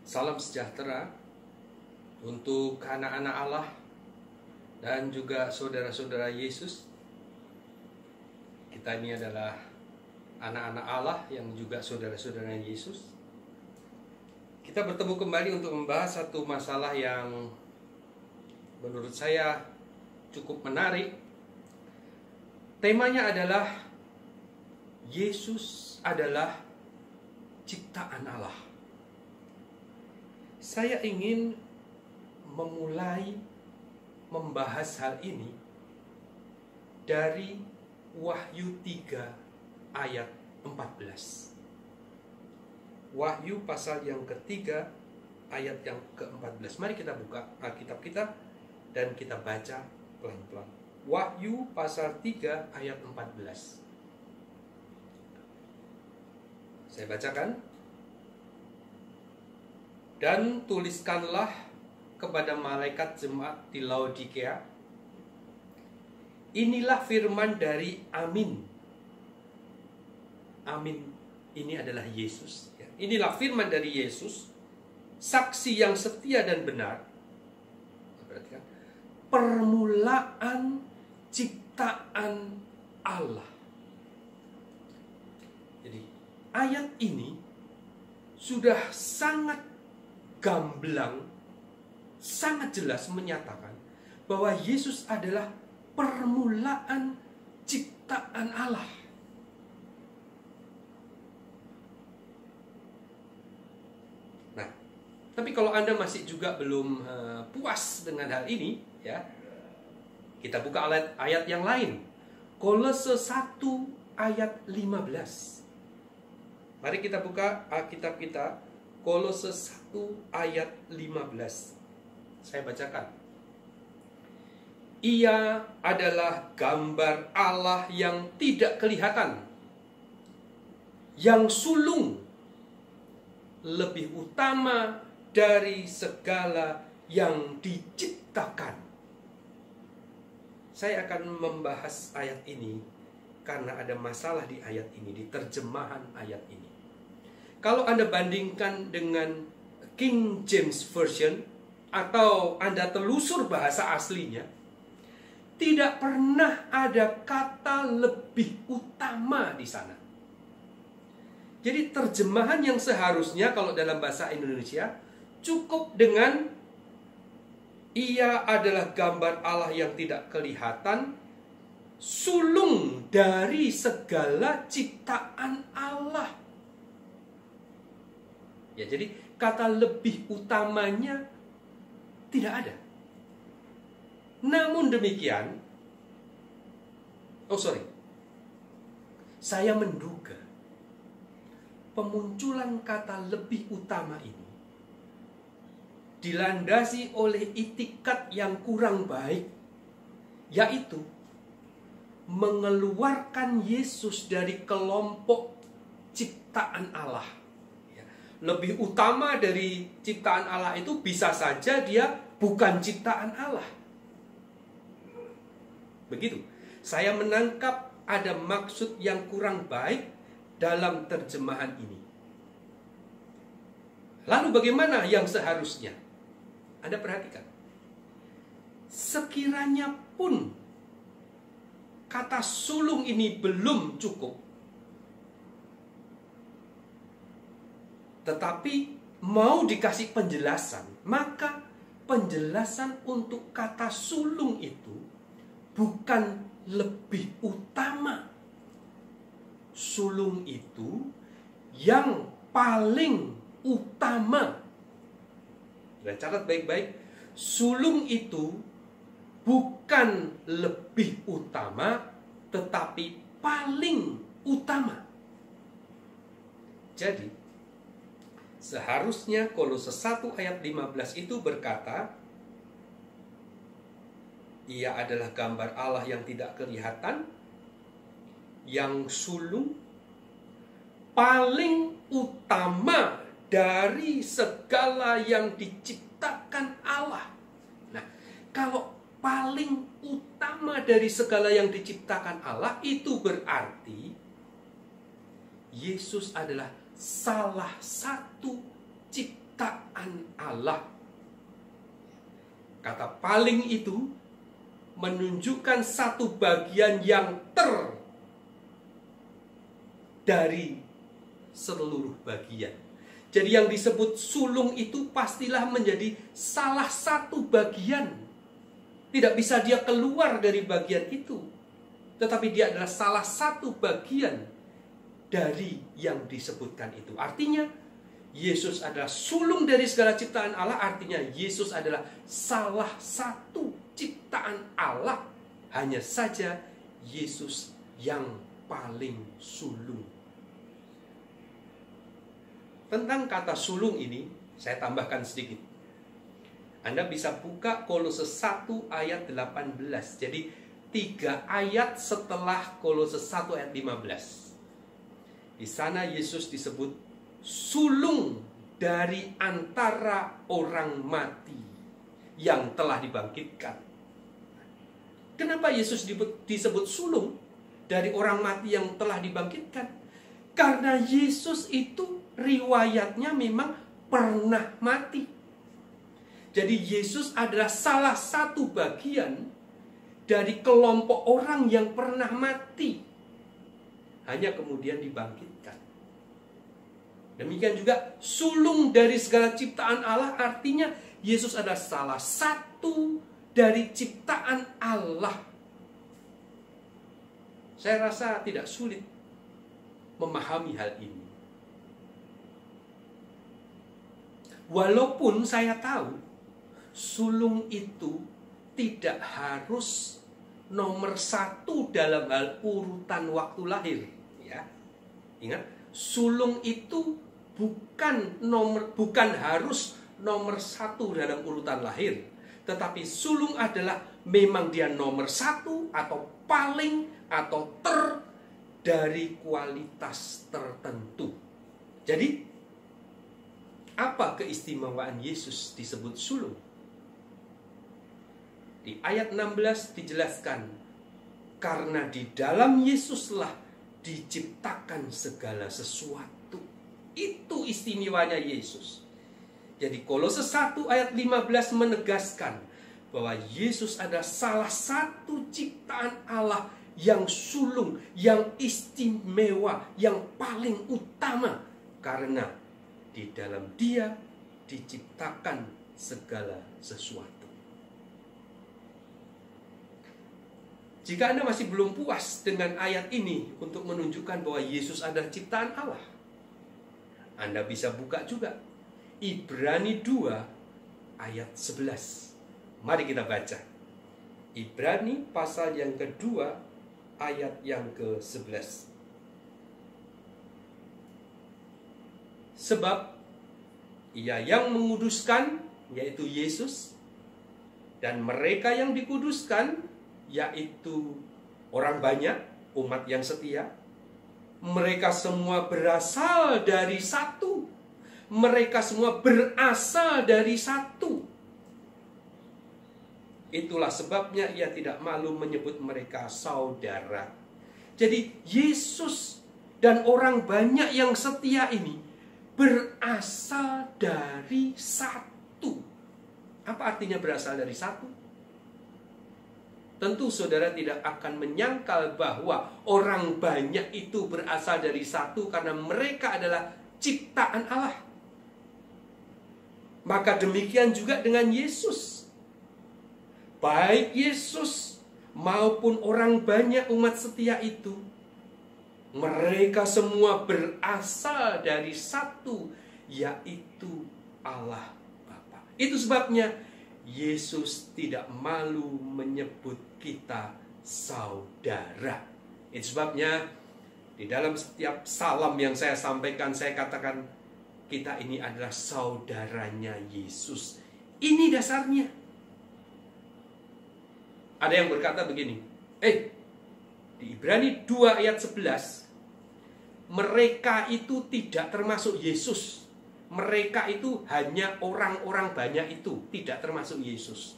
Salam sejahtera untuk anak-anak Allah dan juga saudara-saudara Yesus. Kita ini adalah anak-anak Allah yang juga saudara-saudara Yesus. Kita bertemu kembali untuk membahas satu masalah yang menurut saya cukup menarik. Temanya adalah Yesus adalah ciptaan Allah. Saya ingin memulai membahas hal ini dari Wahyu 3 ayat 14. Wahyu pasal yang ketiga ayat yang ke-14. Mari kita buka Alkitab kita dan kita baca pelan-pelan. Wahyu pasal 3 ayat 14. Saya bacakan. Dan tuliskanlah kepada malaikat jemaat di Laodikia, inilah firman dari Amin. Amin ini adalah Yesus. Inilah firman dari Yesus, saksi yang setia dan benar. Perhatikan, permulaan ciptaan Allah. Jadi ayat ini sudah sangat gamblang, sangat jelas menyatakan bahwa Yesus adalah permulaan ciptaan Allah. Nah, tapi kalau Anda masih juga belum puas dengan hal ini, ya, kita buka ayat yang lain. Kolose 1 ayat 15. Mari kita buka Alkitab kita, Kolose 1 ayat 15. Saya bacakan. Ia adalah gambar Allah yang tidak kelihatan, yang sulung, lebih utama dari segala yang diciptakan. Saya akan membahas ayat ini karena ada masalah di ayat ini, di terjemahan ayat ini. Kalau Anda bandingkan dengan King James Version atau Anda telusur bahasa aslinya, tidak pernah ada kata lebih utama di sana. Jadi terjemahan yang seharusnya kalau dalam bahasa Indonesia cukup dengan ia adalah gambar Allah yang tidak kelihatan, sulung dari segala ciptaan Allah. Ya, jadi kata lebih utamanya tidak ada. Namun demikian, saya menduga pemunculan kata lebih utama ini dilandasi oleh itikat yang kurang baik, yaitu mengeluarkan Yesus dari kelompok ciptaan Allah. Lebih utama dari ciptaan Allah itu bisa saja dia bukan ciptaan Allah. Begitu. Saya menangkap ada maksud yang kurang baik dalam terjemahan ini. Lalu bagaimana yang seharusnya? Anda perhatikan. Sekiranya pun kata sulung ini belum cukup, tetapi mau dikasih penjelasan, maka penjelasan untuk kata sulung itu bukan lebih utama. Sulung itu yang paling utama. Dan catat baik-baik, sulung itu bukan lebih utama, tetapi paling utama. Jadi seharusnya Kolose 1 ayat 15 itu berkata, ia adalah gambar Allah yang tidak kelihatan, yang sulung, paling utama dari segala yang diciptakan Allah. Nah, kalau paling utama dari segala yang diciptakan Allah, itu berarti Yesus adalah salah satu ciptaan Allah. Kata paling itu menunjukkan satu bagian yang dari seluruh bagian. Jadi yang disebut sulung itu pastilah menjadi salah satu bagian. Tidak bisa dia keluar dari bagian itu, tetapi dia adalah salah satu bagian dari yang disebutkan itu. Artinya Yesus adalah sulung dari segala ciptaan Allah. Artinya Yesus adalah salah satu ciptaan Allah. Hanya saja Yesus yang paling sulung. Tentang kata sulung ini saya tambahkan sedikit. Anda bisa buka Kolose 1 ayat 18. Jadi 3 ayat setelah Kolose 1 ayat 15. Di sana Yesus disebut sulung dari antara orang mati yang telah dibangkitkan. Kenapa Yesus disebut sulung dari orang mati yang telah dibangkitkan? Karena Yesus itu riwayatnya memang pernah mati. Jadi Yesus adalah salah satu bagian dari kelompok orang yang pernah mati, hanya kemudian dibangkitkan. Demikian juga sulung dari segala ciptaan Allah, artinya Yesus adalah salah satu dari ciptaan Allah. Saya rasa tidak sulit memahami hal ini. Walaupun saya tahu sulung itu tidak harus nomor 1 dalam hal urutan waktu lahir, ya. Ingat, sulung itu bukan harus nomor 1 dalam urutan lahir, tetapi sulung adalah memang dia nomor 1 atau paling atau dari kualitas tertentu. Jadi apa keistimewaan Yesus disebut sulung? Di ayat 16 dijelaskan, karena di dalam Yesuslah diciptakan segala sesuatu. Itu istimewanya Yesus. Jadi Kolose 1 ayat 15 menegaskan bahwa Yesus adalah salah satu ciptaan Allah yang sulung, yang istimewa, yang paling utama. Karena di dalam Dia diciptakan segala sesuatu. Jika Anda masih belum puas dengan ayat ini untuk menunjukkan bahwa Yesus adalah ciptaan Allah, Anda bisa buka juga Ibrani 2 ayat 11. Mari kita baca. Ibrani pasal yang kedua ayat yang ke-11. Sebab Ia yang menguduskan, yaitu Yesus, dan mereka yang dikuduskan, yaitu orang banyak, umat yang setia. Mereka semua berasal dari satu. Mereka semua berasal dari satu. Itulah sebabnya Ia tidak malu menyebut mereka saudara. Jadi Yesus dan orang banyak yang setia ini berasal dari satu. Apa artinya berasal dari satu? Tentu saudara tidak akan menyangkal bahwa orang banyak itu berasal dari satu karena mereka adalah ciptaan Allah. Maka demikian juga dengan Yesus. Baik Yesus maupun orang banyak umat setia itu, mereka semua berasal dari satu, yaitu Allah Bapa. Itu sebabnya Yesus tidak malu menyebut kita saudara. Itu sebabnya di dalam setiap salam yang saya sampaikan, saya katakan kita ini adalah saudaranya Yesus. Ini dasarnya. Ada yang berkata begini, di Ibrani 2 ayat 11, mereka itu tidak termasuk Yesus. Mereka itu hanya orang-orang banyak itu, tidak termasuk Yesus.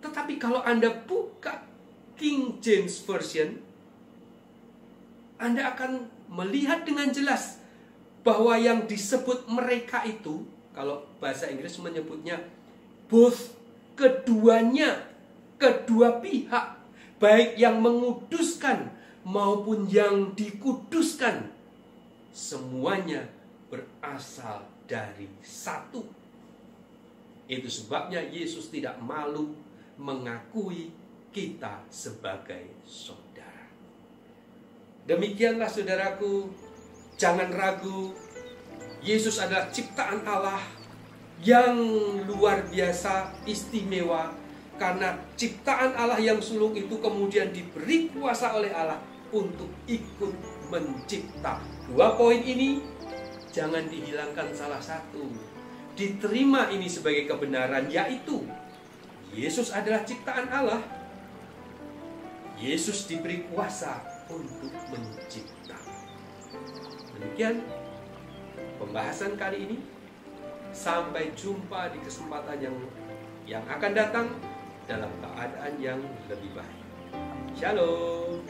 Tetapi kalau Anda buka King James Version, Anda akan melihat dengan jelas bahwa yang disebut mereka itu, kalau bahasa Inggris menyebutnya both, keduanya, kedua pihak, baik yang menguduskan maupun yang dikuduskan, semuanya berasal dari satu. Itu sebabnya Yesus tidak malu mengakui kita sebagai saudara. Demikianlah saudaraku, jangan ragu, Yesus adalah ciptaan Allah yang luar biasa istimewa, karena ciptaan Allah yang sulung itu kemudian diberi kuasa oleh Allah untuk ikut mencipta. Dua poin ini jangan dihilangkan salah satu. Diterima ini sebagai kebenaran, yaitu Yesus adalah ciptaan Allah. Yesus diberi kuasa untuk mencipta. Demikian pembahasan kali ini. Sampai jumpa di kesempatan yang akan datang dalam keadaan yang lebih baik. Shalom.